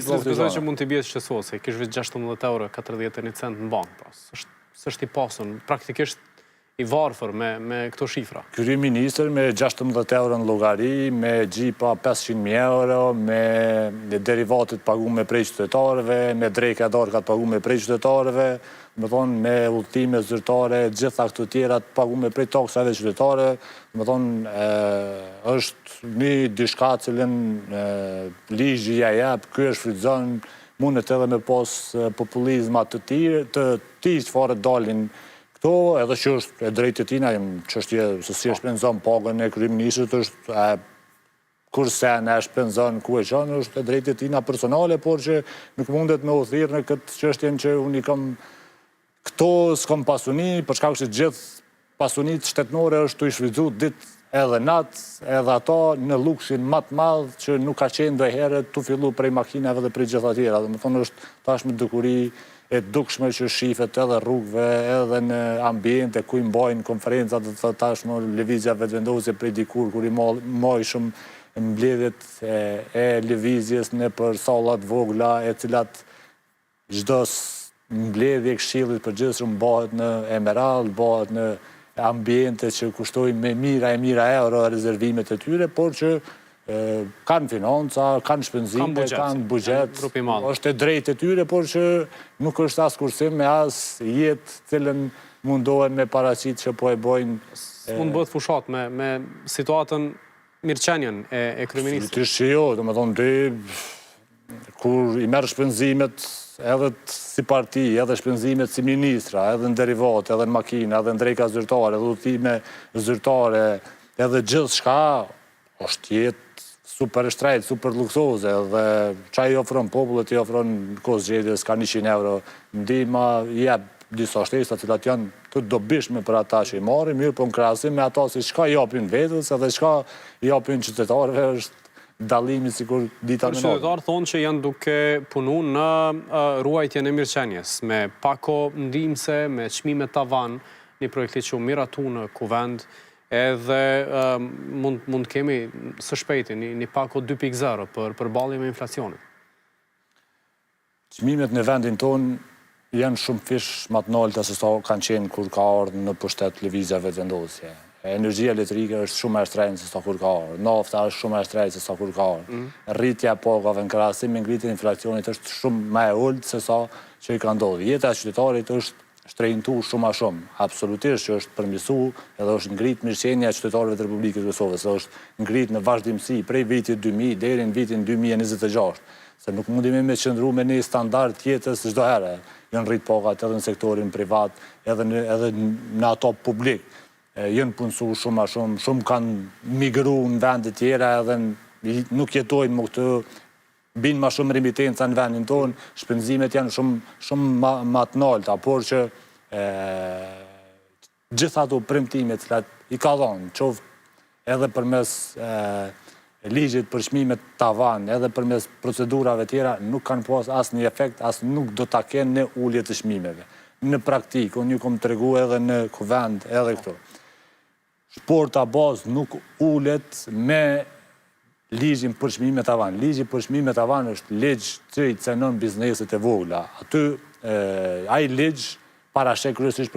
Besoj që mund të bjetë shqetësuese, kish vetë 16 euro 41 cent në bank, s'është i pasur, praktikisht i varfër me këto shifra. Kryeministër me 16 euro në llogari, me gjipa 500.000 euro, me derivatet pagume prej qytetarëve, me drejka darkat pagume prej qytetarëve, me udhëtime zyrtare, gjitha këto tjera pagume prej taksave qytetarëve, është një diçka cilën ligji ja jep, ky është frytëzon, mundet edhe me pas populizma të tij çfarë dalin këto, edhe që është e drejtë e tina, çështje se si e shpenzon pagën e kryeministrit është kurse ne shpenzon ku e qënë, është e drejtë e tina personale, por që nuk mundet me u thirrë në këtë çështjen që unë i kam këto s'kam pasuni, për shkak se gjithë pasunit shtetënore është të i shfrytzu ditë edhe natë, edhe ato në luksin më të madh që nuk ka qenë ndonjëherë tu fillu prej makinave dhe prej gjitha tjera. Dhe më thonë është tashmë dukuri e dukshme që shifet edhe rrugëve, edhe në ambiente ku i mbajnë konferencat dhe të tashmë lëvizja vetëvendosje prej dikur, kur i mojshëm mbledhjet e lëvizjes në për sallat vogla, e cilat çdo mbledhje këshillit përgjithshëm bëhet në Emerald, bëhet në ambiente që kushtojnë me mira euro rezervimet e tyre, por që kanë financa, kanë shpenzime, kanë buxhet, është e drejtë e tyre, por që nuk është as kursim me as jetë cilën mundohen me paraqit që po e bojnë. Mund bëhet fushat me situatën mirëqenjen e kryeministrit. Ty që jo, do me thonë ty, kur i merë shpenzimet edhe si parti, edhe shpenzimet si ministra, edhe në derivat, edhe në makina, edhe në drejka zyrtare, edhe udhëtime zyrtare, edhe gjithë shka, është jetë super shtrejt, super luksoze, dhe qa i ofron popullet, i ofron kosë gjedjes, ka 100 euro, ndihma jep disa shtesa cilat janë të dobishme për ata që i marrin, mirë po në krahasim me ata se çka japin vetës, edhe çka japin qytetarëve është dallimi sikur dita më natë. Qytetarët thonë që janë duke punu në ruajtjen e mirëqenjes, me pako ndihmëse, me çmime tavan, një projekti që u miratu në kuvend, edhe mund kemi së shpejti një pako 2.0 për përballje me inflacionin. Çmimet në vendin tonë janë shumë fish më të larta se sa kanë qenë kur ka ardhur në pushtet lëvizja vetëvendosje. Energjia elektrike është shumë e shtrenjtë se sa kur ka ardhur. Nafta është shumë e shtrenjtë se sa kur ka ardhur. Rritja e pagave në krahasim me ngritjen e inflacionit është shumë më e ulët se sa që i ka ndodhur. Jeta e qytetarit është shtrenjtuar shumë më shumë. Absolutisht që është përmirësuar edhe është ngrit mirëqenia e qytetarëve të Republikës së Kosovës, është ngrit në vazhdimsi prej vitit 2000 deri në vitin 2026. Se nuk mundemi me qëndru me një standard tjetës çdo herë. Janë rrit pagat edhe në sektorin privat, edhe në ato publik. Janë punësu shumë a shumë kanë migru në vendet tjera edhe nuk jetojnë më këtë, binë ma shumë remitenca në vendin tonë, shpenzimet janë shumë ma të larta, por që gjitha ato premtimet cilat i ka dhënë, qoftë edhe përmes ligjit për çmimet tavan, edhe përmes procedurave tjera, nuk kanë pas asë një efekt, asë nuk do ta kenë në ullje të çmimeve. Në praktikë, unë ju kom tregu edhe në kuvend, edhe këto. Shporta bazë nuk ullet me ligjin për çmime tavan. Ligji për çmime tavan është ligj që i cenon bizneset e vogla. Aty, ai ligj parashek kryesisht